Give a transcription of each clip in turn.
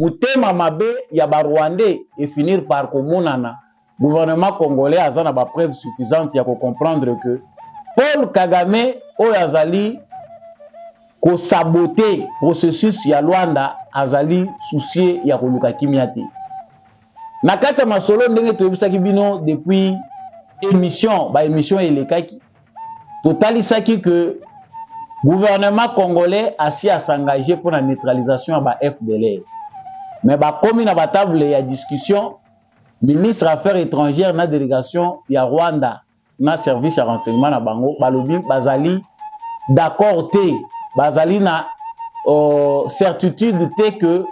mutema mabe ya ba Rwandais et finir par komonana gouvernement congolais azana ba preuve suffisante ya comprendre que Paul Kagame oyo azali ko saboter processus ya Luanda azali soucié ya koluka kimia te. Na kati ya masolo ndenge toyebisaki bino depuis émission elekaki totalisaki que gouvernement congolais asi à s'engager pour la neutralisation à ba FDLR. Mais ba komi na ba table ya discussion ministre affaires étrangères na délégation ya Rwanda na service ya renseignement na bango balobi bazali d'accord te bazali na certitude te que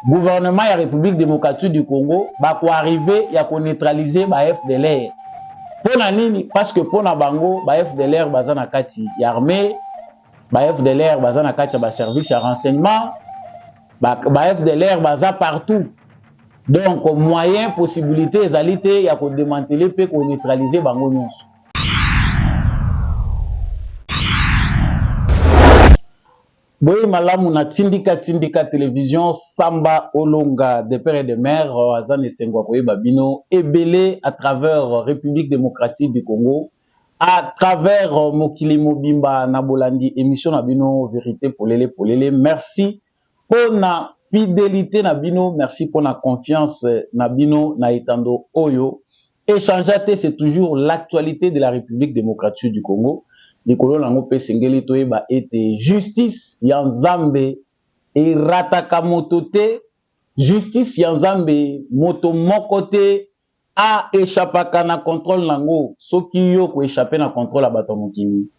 gouvernement ya République démocratique du Congo ba ko arriver ya ko neutraliser ba FDLR. Pona nini? Parce que pona bango ba FDLR baza na kati ya armée, ba FDLR baza na kati ya ba service ya renseignement, ba FDLR baza partout. Donc moyen possibilité ezalité ya ko démanteler pe ko neutraliser bango nyonso. Boye malamu na tindika télévision Samba Olonga de père et de mère azane sengwa koyeba bino ebele à travers République démocratique du Congo, à travers mokili mobimba na bolandi émission na bino vérité polele. Merci pour na fidélité na bino, merci pour la confiance na bino na etando oyo. Échangeate, c'est toujours l'actualité de la République démocratique du Congo. Likolo nango pe sengeli toyeba ete justice ya Nzambe erataka moto te, justice ya Nzambe moto moko te a échappaka na contrôle nango. Soki yo ko échapper na contrôle ya bato mokili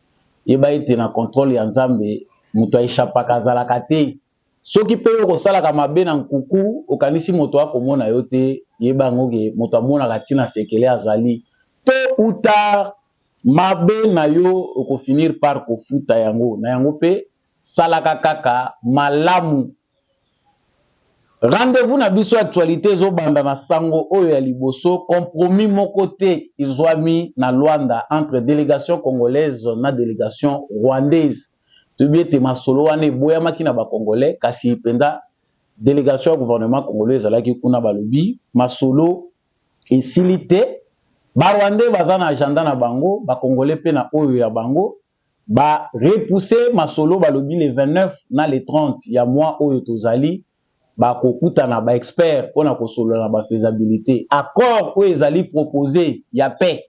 yeba ete na contrôle ya Nzambe moto a échappaka azalaka te. Soki pe yo kosalaka mabe na nkuku okanisi moto akomona yo te yeba ngoke moto amonaka tina sekele azali tôt ou tard mabe na yo oko finir par kofuta yango na yango pe salaka kaka malamu. Rendez-vous na biso actualité zo banda na sango oyo ya liboso compromis moko te izwami na Luanda entre délégation congolaise na délégation rwandaise. Tubiete masolo wane boyamaki na ba congolais kasi penda délégation gouvernement congolais ezalaki kuna balobi masolo esilite. Ba Rwandais baza na agenda na bango, ba Congolais pe na oyo ya bango, ba repousser masolo balobi le 29 na le 30 ya mois oyo tozali, ba kokuta na ba expert pona kosolo na ba faisabilité. Accord oyo ezali proposé ya paix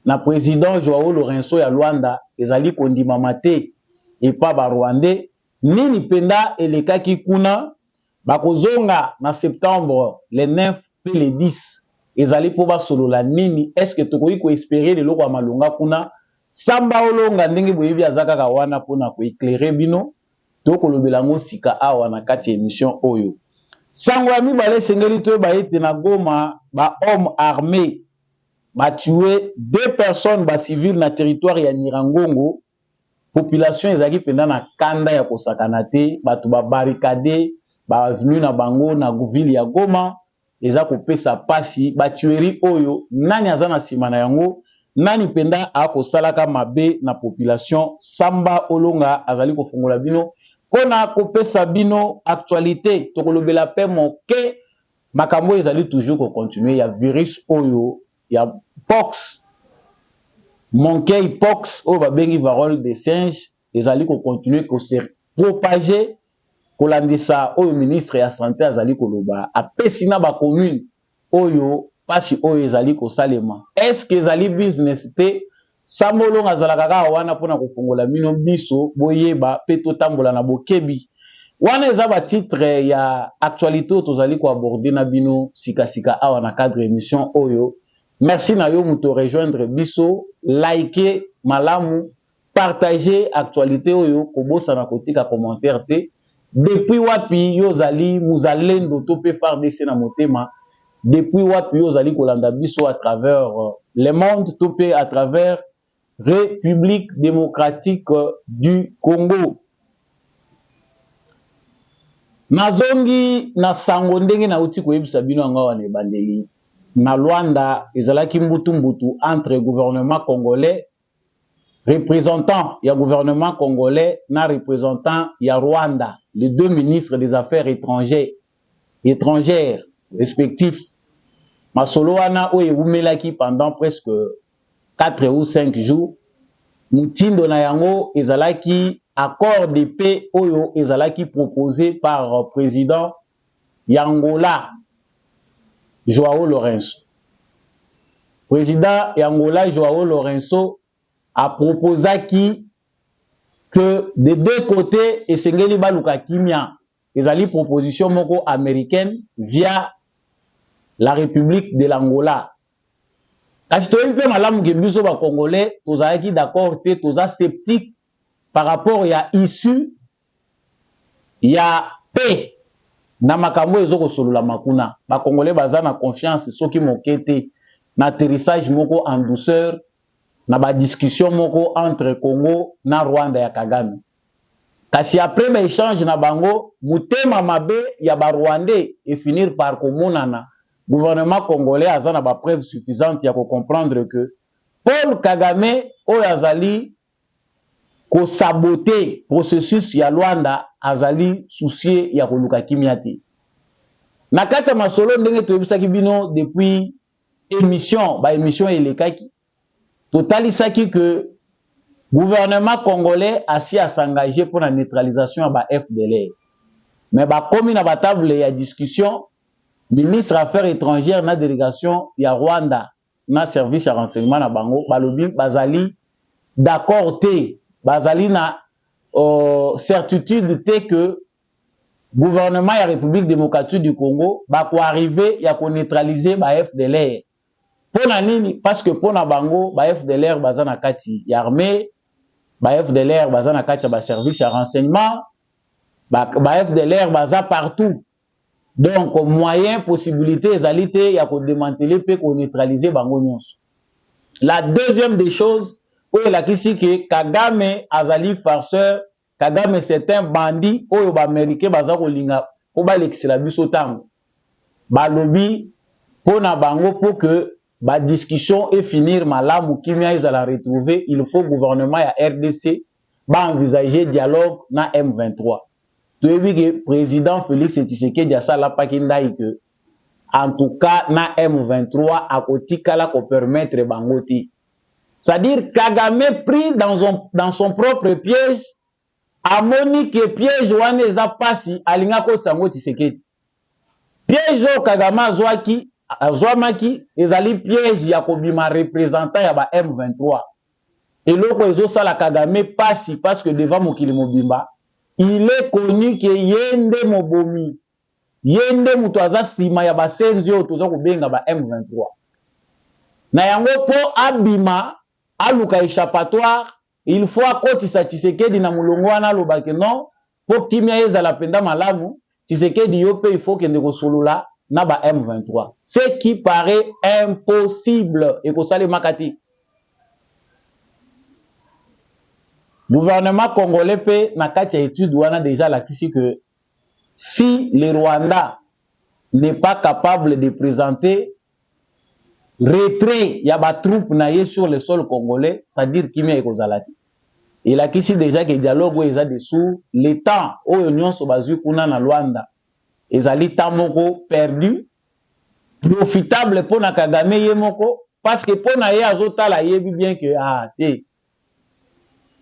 na président Joao Lourenço ya Luanda ezali kondima mate et pas ba Rwandais nini penda elekaki kuna ba kozonga na septembre le 9 pe le 10. Ezali po ba solo la nini est-ce que tokoki ko espérer le loko malunga kuna Samba Olonga ndenge boyebi azaka ka wana pona ko éclairer bino to ko lobela ngo sika awa na kati émission oyo sango ya mibale sengeli to ba ete na Goma ba homme armé ba tué 2 personnes ba civils na territoire ya Nirangongo. Population ezaki penda na kanda ya kosakana te batu ba barricade ba venu na bango na ville ya Goma. Eza kopesa pasi ba tuerie oyo nani azana sima na yango nani penda akosalaka mabe na population. Samba Olonga azali kofungola bino pona kopesa bino actualité tokolobela pe moke makambo ezali toujours ko continuer ya virus oyo ya pox monkey pox oyo babengi varole de singe ezali ko continuer ko se propager kolandisa oyo ministre ya santé azali koloba apesi na ba commune oyo pasi oyo ezali kosalema. Est-ce que ezali business te? Samba Olonga azalaka kaka wana pona kofungola bino biso boyeba pe totambola na bokebi wana eza ba titre ya actualité tozali ko aborder na bino sika awa na cadre émission oyo. Merci na yo muto rejoindre biso, liker malamu, partager actualité oyo kobosa na kotika commentaire te. Depuis wapi yozali muzalendo to pe FARDC na motema, depuis wapi yozali kolanda biso à travers le monde to pe à travers République démocratique du Congo. Nazongi na sango ndenge na uti koyebisa bino ngawa ne bandeli na Luanda ezalaki mbutu entre gouvernement congolais représentant ya gouvernement congolais na représentant ya Rwanda, les deux ministres des affaires étrangères étrangères respectifs. Masolo wana oyo eumelaki pendant presque 4 ou 5 jours. Mutindo na yango ezalaki accord de paix oyo ezalaki proposé par président Yangola Joao Lourenço. Président Yangola Joao Lourenço a proposé que de deux côtés esengeli baluka kimia ezali proposition moko américaine via la République de l'Angola. Kasi toyebi pe malamu ke biso ba Congolais tozalaki d'accord te toza sceptique par rapport ya issue ya paix na makambo ezoko solola makuna. Ba Congolais baza na confiance soki mokete na atterrissage moko en douceur na ba discussion moko entre Congo na Rwanda ya Kagame. Kasi après ba échange na bango mutema mabe ya ba Rwandais et finir par komonana gouvernement congolais a na ba preuve suffisante ya ko comprendre que Paul Kagame oyo azali ko saboter processus ya Luanda azali soucié ya koluka kimia te. Na kati ya masolo ndenge toyebisaki bino depuis émission elekaki totalisaki que gouvernement congolais asi a s'engager pour la neutralisation de la FDLR. Mais comme na ba table ya discussion, ministre affaires étrangères na délégation ya Rwanda na service ya renseignement na bango balobi bazali d'accord te, bazali na certitude te que gouvernement ya République démocratique du Congo ba ko arriver ya ko neutraliser ba FDLR. Pona nini? Parce que pona bango ba FDLR baza na kati ya armée, ba FDLR baza na kati ya ba service ya renseignement, ba FDLR baza partout. Donc moyen possibilité ezalité ya ko démanteler pe ko neutraliser bango nyonso. La deuxième des choses oyo la kisi ke Kagame azali farceur, Kagame c'est un bandit oyo ba américain baza ko linga ko ba lekisela biso tango. Ba lobby pona bango pour que ba discussion et finir malamu kimia ezala retrouver, il faut gouvernement ya RDC ba envisager dialogue na M23. Tu as vu que président Félix Tshisekedi a ça la pakindai que en tout cas na M23 à côté kala ko permettre bangoti. C'est-à-dire Kagame pris dans son propre piège a moni que piège wana eza pasi alinga ko tsango Tshisekedi. Piège o Kagame azwamaki ezali piège ya kobima représentant ya ba M23. Et loko ezo sala Kagame pasi parce que devant mokili mobimba il est connu que yende mobomi yende mutu aza sima ya basenzi oyo toza kobenga ba M23 na yango po abima aluka échappatoire il faut akotisa Tshisekedi na mulongo wana alobaki non po kimia ezala penda malamu Tshisekedi yo pe il faut kende kosolola na ba M23 ce qui paraît impossible et kosale makati. Gouvernement congolais pe na kati ya étude wana déjà la kisi que si le Rwanda n'est pas capable de présenter retrait ya ba troupe na ye sur le sol congolais, c'est-à-dire kimia ekozalati. Et la kisi déjà que dialogue eza dessous le temps oyo nyonso bazui kuna na Rwanda ezali temps moko perdu profitable pour na Kagame ye moko parce que pour na ye azotala yebi bien que te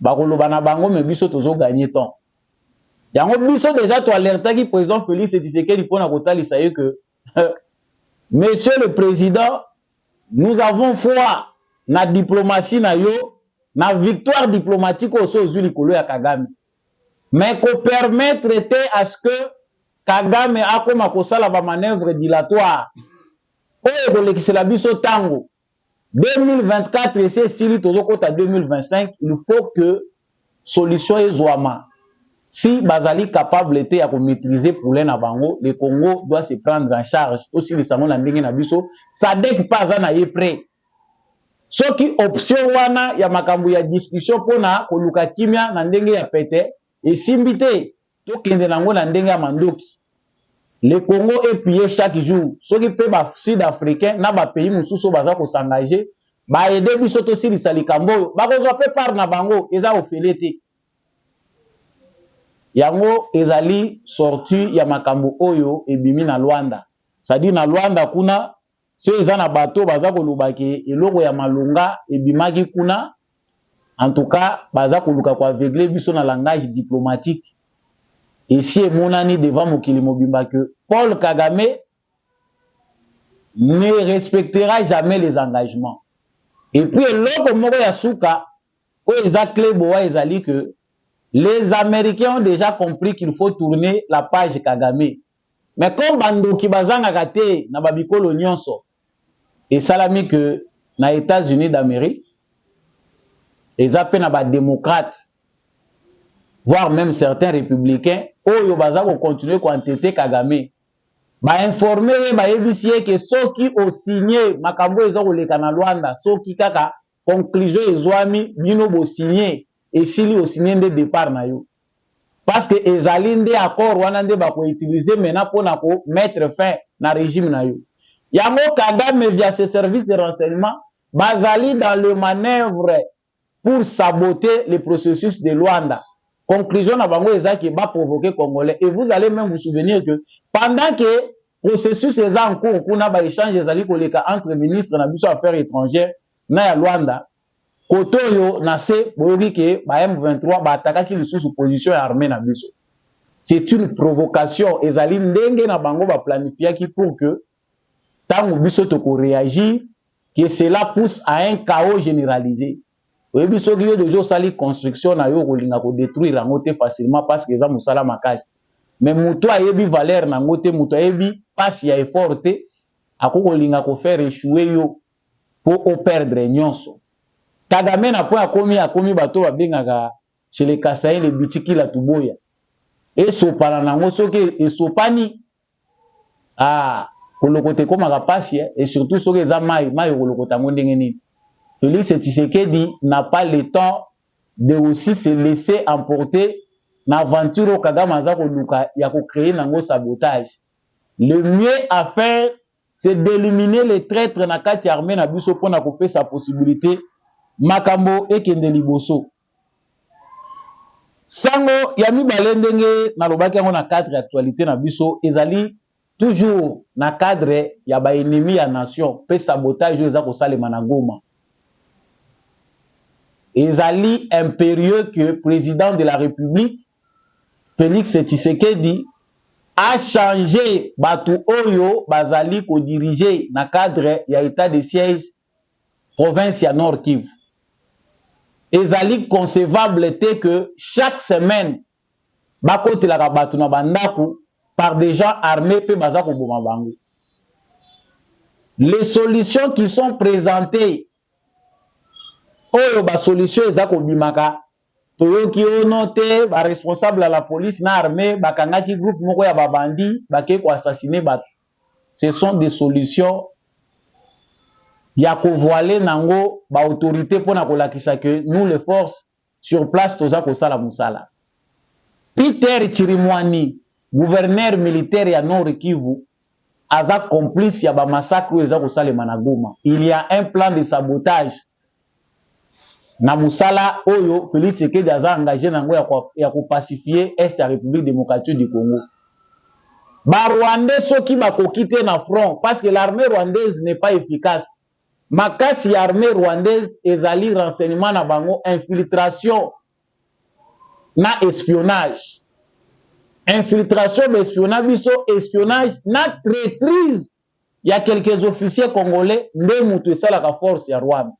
bakoloba na bango me biso tozo gagner temps. Yango biso déjà to alertaki président Félix Tshisekedi pona kotalisa ye que monsieur le président, nous avons foi na diplomatie na yo na victoire diplomatique au sozu likolo ya Kagame. Mais ko permettre à ce que Kagame akoma kosala ba manœuvre dilatoire. Oyo kolekisela biso tango 2024 et c'est si tozokota 2025, il faut que solution ezwama. Si bazali capable à maîtriser pour les nabango, le Congo doit se prendre en charge. Aussi les sango na ndenge na biso, ça dès pas na ye prêt. Ce qui option wana ya makambu ya discussion pona koluka kimia na ndenge ya pete et simbité to kende nango na ndenge ya mandoki. Le Congo est pillé chaque jour. Ceux qui peuvent ba sud-africain na ba pays mususu baza ko s'engager, ba aider biso to sili salikambo, ba ko zo pe par na bango eza ofelete. yango ezali sorti ya makambo oyo ebimi na Luanda. C'est-à-dire na Luanda kuna se eza na bato baza kolubaki eloko ya malunga ebimaki kuna, en tout cas baza koluka ko aveugle biso na langage diplomatique. Ici emonani devant mokili mobimba que Paul Kagame ne respectera jamais les engagements. Et puis eloko moko ya suka oyo eza clé boa ezali que les Américains ont déjà compris qu'il faut tourner la page Kagame. Mais comme bandoki bazangaka te na babikolo nyonso, esalami que na États-Unis d'Amérique, eza pe na ba démocrates, voire même certains républicains, oyo baza ko continuer ko entêter Kagame. Ba informer ba yebisi que soki o signé makambo ezo koleka na Luanda, soki kaka conclusion ezwami bino bo signé et s'il au signé de départ na yo. Parce que ezali nde accord wana nde ba ko utiliser maintenant pour na ko mettre fin na régime na yo. Yango Kagame via ses services de renseignement bazali dans le manœuvre pour saboter le processus de Luanda. Conclusion na bango ezaki ba provoquer Congolais. Et vous allez même vous souvenir que pendant que processus est en cours, kuna ba échange ezali koleka entre ministres na biso affaires étrangères na ya Luanda, kotoyo na se boyoki ke ba M23 ba attaquaki lisusu position ya armée na biso. C'est une provocation ezali ndenge na bango ba planifiaki pour que tango biso to ko réagir, que cela pousse à un chaos généralisé. Oyebi soki yo déjà sali construction na yo kolinga ko détruire yango te facilement parce que eza musala makasi. Mais mutu ayebi valeur nango te, mutu ayebi pasi ya effort te, akoko linga ko faire échouer yo pour o perdre nyonso. Kagame na po akomi bato babengaka chez les Kasaï les bitiki la tuboya. Et sopana nango soki esopani kolokote komaka pasi et surtout soki eza mai kolokota ngo ndenge nini. Félix Tshisekedi n'a pas le temps de aussi se laisser emporter l'aventure au Kagame aza koluka ya ko créer nango sabotage. Le mieux à faire c'est d'éliminer les traîtres na kati armée na biso pona ko pesa possibilité makambo ekende liboso. Sango ya mibale ndenge na lobaki yango na cadre actualité na biso ezali toujours na cadre ya ba ennemi ya nation pe sabotage eza ko salema na Goma. Ezali impérieux que le président de la République, Félix Tshisekedi, a changé Batu Oyo Bazali ko diriger na cadre ya état de siège province ya Nord Kivu. Ezali concevable te que chaque semaine, bakote la Batu na bandaku par des gens armés pe bazako boma bango. Les solutions qui sont présentées oyo ba solution eza ko bimaka toyoki ono te ba responsable à la police na armée bakangaki groupe moko ya babandi bake ko assassiner bato. Ce sont des solutions ya ko voiler nango ba autorité pona ko lakisa que nous les forces sur place toza ko sala musala. Peter Chirimwani, gouverneur militaire ya Nord Kivu, aza complice ya ba massacre eza ko salema na Goma. Il y a un plan de sabotage na musala oyo Félix Tshisekedi aza engagé nango ya ko pacifier est ya République démocratique du Congo. Ba Rwandais soki bakoki te na front parce que l'armée rwandaise n'est pas efficace. Makasi ya armée rwandaise ezali renseignement na bango, infiltration na espionnage. Infiltration espionnage biso espionnage na traîtrise ya quelques officiers congolais nde mutu esalaka force ya Rwanda.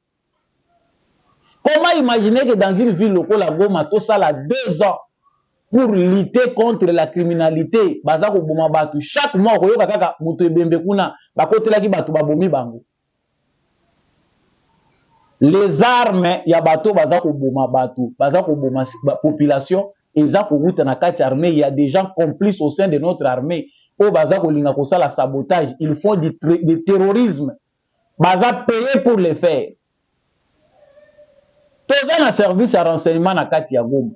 Comment imaginer que dans une ville locale à Goma, tout ça a 2 ans pour lutter contre la criminalité, bazako boma batu chaque mois koyoka kaka mutu ebembe kuna bakotelaki batu babomi bango. Les armes ya bato bazako boma batu, bazako boma population ezako route na kati armée, il y a des gens complices au sein de notre armée. O bazako linga ko sala sabotage, ils font du terrorisme. Baza payé pour le faire. Toza na service à renseignement na kati ya Goma.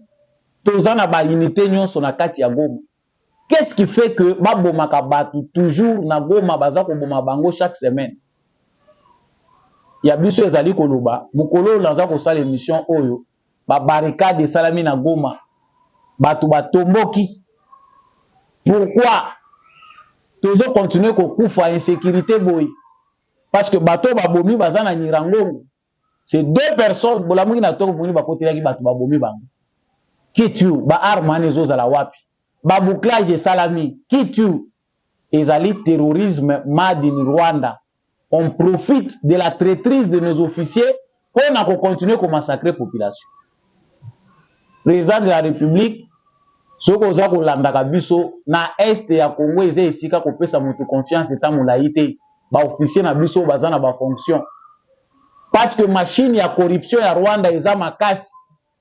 Toza na ba unité nyonso na kati ya Goma. Qu'est-ce qui fait que babomaka batu toujours na Goma bazako boma bango chaque semaine? Ya biso ezali koloba, mukolo lanza ko sala émission oyo, ba barricade salami na Goma. bato batomboki. Pourquoi toujours continuer kokufa insécurité boy? Parce que bato babomi bazana Nirangongo. C'est deux personnes bolamuki na toko boni bakotelaki bato babomi bango. Qui tue ba armane zozala wapi? Ba bouclage salami. Qui tue? Ezali terrorisme made in Rwanda. On profite de la traîtrise de nos officiers pour continuer à massacrer la population. Président de la République, ce que vous avez dit, na est ya Congo, ils ont ici qu'à sa confiance et molaïté. Ba officier na biso bazana ba fonction. Parce que machine ya corruption ya Rwanda eza makasi.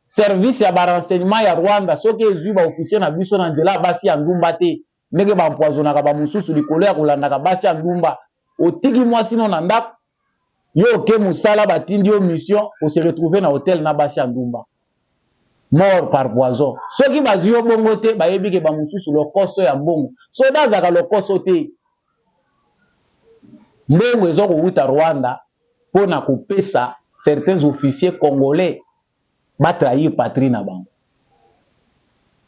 Service ya ba renseignement ya Rwanda, ce que les officier na biso na nzela basi ya ndumba te. Ndenge ba empoisonnaka ba mususu likolo ya kolandaka basi ya ndumba. Otiki moi sinon na ndako yo ke musala batindi yo mission pour se retrouver na hôtel na basi ya ndumba. Mort par poison. Ceux qui bazwi yo bongo te bayebi ke ba mususu lokoso ya mbongo. Soda zaka lokoso te. Mbongo ezo kowuta Rwanda pona kopesa certains officiers congolais ba trahir patrie na bango.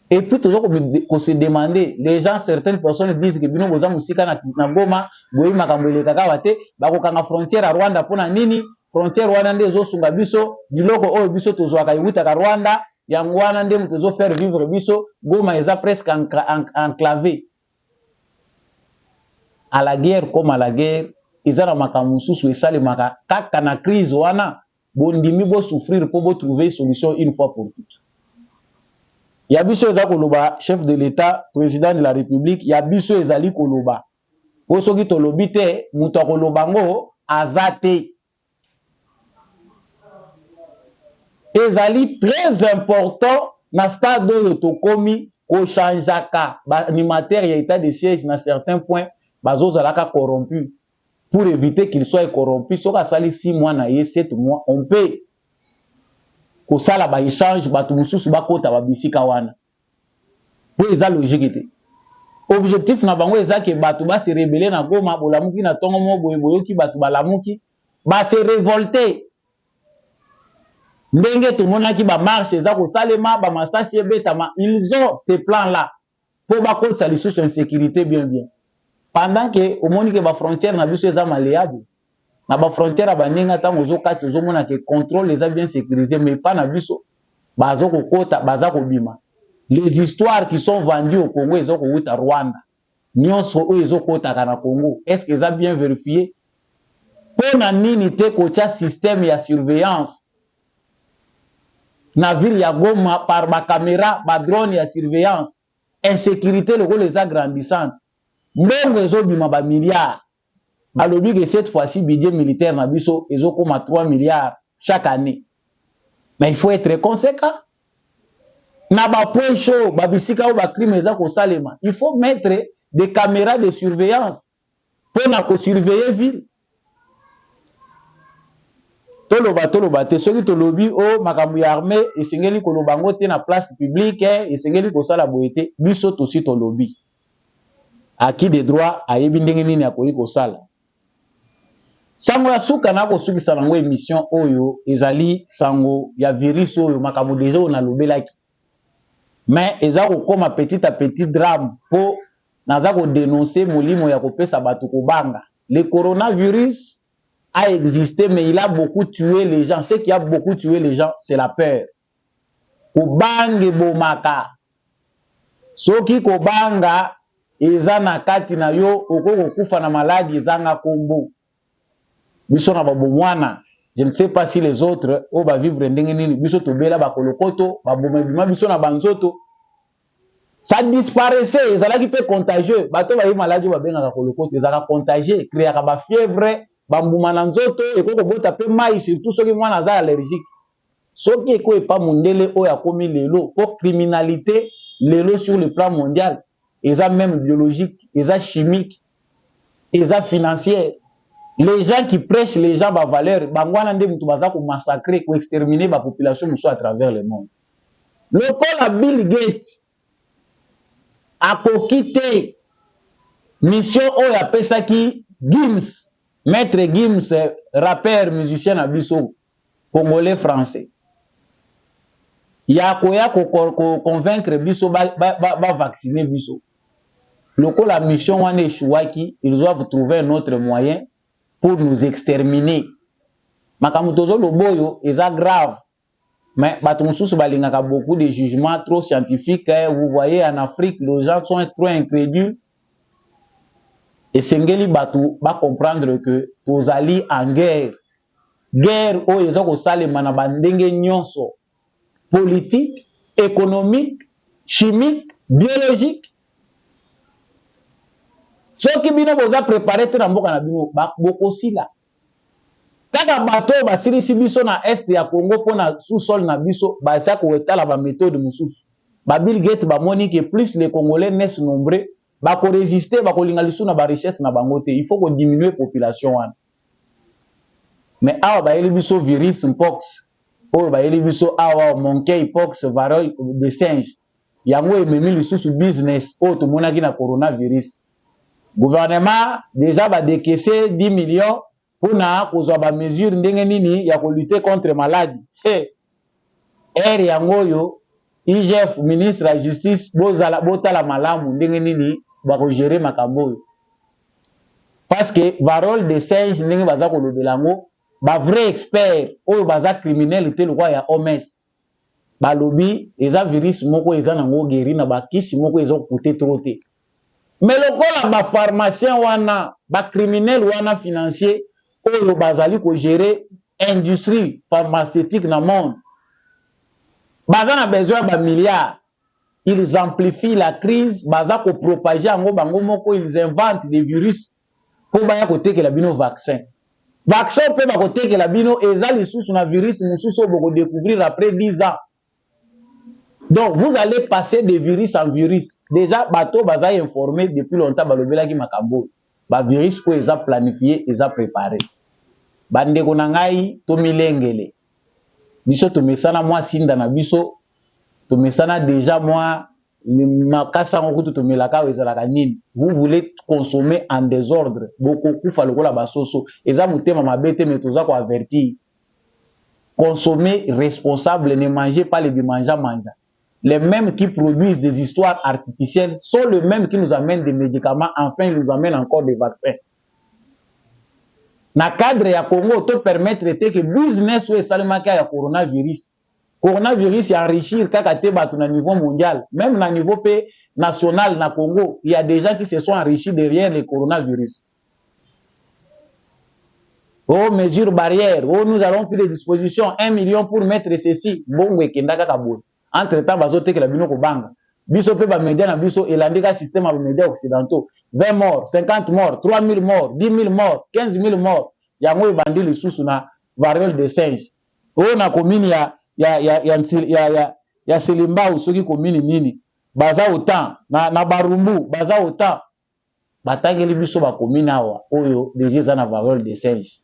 Et puis toujours qu'on se demander, les gens, certaines personnes disent que bino boza musika na Goma, boyi makambo elekaka wate, bako kanga frontière à Rwanda pona nini, frontière Rwanda nde zo sunga biso, biloko oyo biso tozwaka iwuta ka Rwanda, yango wana nde muto zo faire vivre biso, Goma eza presque enclavé. À la guerre comme à la guerre, eza na makambo mususu esalemaka kaka na crise wana, bondimi bo souffrir pour bo trouver solution une fois pour toutes. Yabiso eza koloba chef de l'État, président de la République, yabiso ezali koloba. Po soki tolobi te, muto koloba ngo azate. Ezali très important na stade de tokomi ko changeaka ba animateur ya état de siège na certains points bazo zalaka corrompu pour éviter qu'il soit corrompu. Soka sali 6 mois na ye 7 mois, on peut kosala ba échange bato mususu bakota babisika wana. Po eza logique te. Objectif na bango eza ke bato ba se rebeller na Goma bolamuki na tongo mo boyoki bato balamuki ba se révolter. Ndenge tomonaki ba marche eza kosalema ba masasi ebetama, ils ont ce plan là pour bakota lisusu insécurité bien. Pendant que omoni ke ba frontière na biso eza malléable. Na ba frontière baninga tango zo kati zo mona ke contrôle les a bien sécurisé mais pas na biso bazo ko kota baza ko bima. Les histoires qui sont vendues au Congo ezo ko wuta Rwanda nyonso o ezo kota kana Congo, est-ce que ça bien vérifié? Pona nini te kocha système ya surveillance na ville ya Goma par ba caméra ba drone ya surveillance, insécurité le les agrandissante mbongo ezo bima ba milliards. Alobi que cette fois-ci, budget militaire na biso, ils ont comme 3 milliards chaque année. Mais il faut être conséquent. Na ba point chaud, ba bisika ou ba crime eza ko salema. Il faut mettre des caméras de surveillance pour na ko surveiller ville. Toloba te, ceux qui tolobi o makambu ya armée, esengeli ko lobango te na place publique, esengeli ko sala boyete, biso to si tolobi. Acquis des droits, ayebi ndenge nini akoyi ko sala. Sango ya suka na ko sukisa nango émission oyo ezali sango ya virus oyo makambo déjà on a lobelaki. Mais eza ko koma petit à petit drame po naza ko dénoncer molimo ya kopesa bato ko banga. Le coronavirus a existé mais il a beaucoup tué les gens. Ce qui a beaucoup tué les gens, c'est la peur. Ko bange bomaka. Soki ko banga eza na kati na yo okoko kufa na maladie ezanga kombo. Biso na babomwana, je ne sais pas si les autres o ba vivre ndenge nini biso to bela ba kolokoto ba bomebima biso na banzoto. Ça disparaissait, ezalaki pe contagieux, bato ba yi maladie ba benga ka kolokoto ezaka contagieux, créaka ba fièvre, ba mbuma na nzoto ekoko bota pe mai surtout soki mwana za allergique. Soki eko epa mondele o ya komi lelo pour criminalité lelo sur le plan mondial, eza même biologique, eza chimique, eza financière. Les gens qui prêchent les gens ba valeur, bangwana nde mutu baza ko massacrer, ko exterminer ba population muso à travers le monde. Le col Bill Gates a kokite mission oyo apesaki Gims, maître Gims, rappeur musicien na biso congolais français. ya koya ko convaincre biso ba vacciner biso. Lorsque la mission wana échouaki, ils doivent trouver un autre moyen pour nous exterminer. Makambo tozo loboyo eza grave. Mais bato mosusu balingaka beaucoup de jugements trop scientifiques. Vous voyez en Afrique, les gens sont trop incrédules. Et sengeli bato ba comprendre que tozali en guerre. Guerre oyo eza kosalema na bandenge nyonso. Politique, économique, chimique, biologique. Soki bino boza préparé te na mboka na bino bokosila. Kaka bato basilisi biso na est ya Congo pona sous-sol na biso basa ko etala ba méthode mususu. Ba Bill Gates ba moni que plus les Congolais naissent nombreux, ba ko résister ba ko linga lisu na ba richesse na bango te. Il faut ko diminuer population wana. Mais awa ba yeli biso virus mpox, oyo ba yeli biso awa monkeypox, variole de singe. Yango ememi lisusu business oyo tomonaki na coronavirus. Gouvernement déjà va décaisser 10 millions pour na kozwa ba mesure ndenge nini ya ko lutter contre maladie. Yango yo IGF ministre la justice botala malamu ndenge nini ba ko gérer makambo. Parce que variole de singe ndenge baza ko lobela ngo ba vrai expert oyo baza criminel te lokwa ya OMS. Ba lobi eza virus moko eza nango guéri na ba kisi moko eza coûter trop te. Mais lokola ba pharmacien wana, ba criminel wana financier oyo bazali ko gérer industrie pharmaceutique na monde. Baza na besoin ba milliards. Ils amplifient la crise, baza ko propager yango bango moko, ils inventent des virus pour baya ko tekela bino vaccin. Vaccin pe ba ko tekela bino eza lisusu na virus mususu boko découvrir après 10 ans. Donc, vous allez passer de virus en virus. Déjà, bateau baza informé depuis longtemps, balobela ki makambo. Ba virus ko eza planifié, eza préparé. Bande ko nangai to milengele. Biso to mesana moi sinda na biso. To mesana déjà moi makasa ngokutu to melaka ezalaka nini. Vous voulez consommer en désordre. Beaucoup kufa lokola basoso. Eza mutema mabete metoza ko avertir. Consommer responsable, ne mangez pas les manja. Les mêmes qui produisent des histoires artificielles sont les mêmes qui nous amènent des médicaments, enfin ils nous amènent encore des vaccins. Na cadre ya Congo, te permettre que business ou salimaka ya coronavirus. Coronavirus est enrichir kakate batu na niveau mondial, même na niveau national na Congo, il y a des gens qui se sont enrichis derrière le coronavirus. Oh, mesures barrières, oh, nous allons pris des dispositions, 1 million pour mettre ceci, bon, kendaka kabou. Entre-temps, bazo teke la bino ko banga. Biso pe ba média na biso elandika système ba média occidentaux. 20 morts, 50 morts, 3000 morts, 10 000 morts, 15 000 morts. Yango ebandi lisusu na variole de singe. Oh na commune ya Selimba soki commune nini. Baza autant na Barumbu, baza autant. Batangeli biso ba commune awa oyo déjà na variole de singe.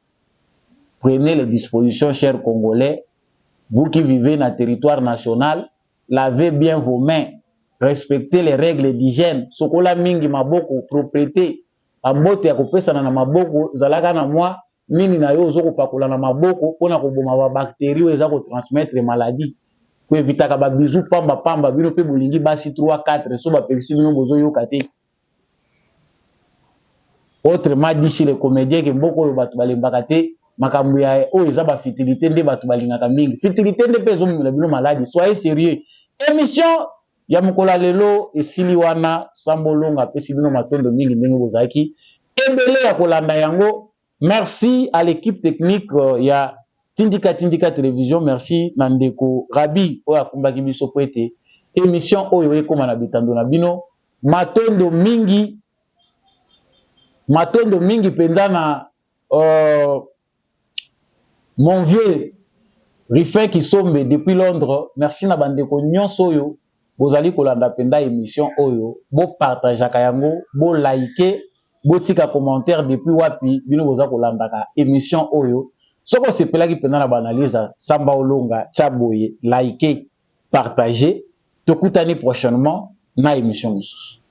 Prenez les dispositions, chers Congolais. Vous qui vivez dans le territoire national, lavez bien vos mains, respectez les règles d'hygiène. Sokola mingi maboko, propriété, ambote ya kopesa na maboko, zalaka na moi, mini na yo zoko pakola na maboko, pona koboma ba bactéries eza ko transmettre maladie. Ko evitaka ba bizu pamba bino pe bolingi basi 3 4 so ba pelisi bino bozo yoka te. Autrement dit chez les comédiens que mboko yo batu balembaka te. Makambu ya o eza ba fertilité nde batu balingaka mingi. Fertilité nde pezo mila bino maladie. Soyez sérieux. Émission ya mukola lelo esili wana sambolonga pesi bino matondo mingi ndenge bozaki. Ebele ya kolanda yango. Merci à l'équipe technique ya Tindika Télévision. Merci Nandeko Rabi oya kumbaki biso poete. Émission oyo ekoma na bitando na bino. Matondo mingi penza na mon vieux Rifin Kisombe depuis Londres, merci na bandeko nyonso oyo bozali kolanda penda émission oyo, bo partage yango, bo like, bo tika commentaire depuis wapi bino boza kolandaka émission oyo. Soko sepelaki penda na banalize Samba Olonga Chaboye, like, partager, tokutani prochainement na émission mosusu.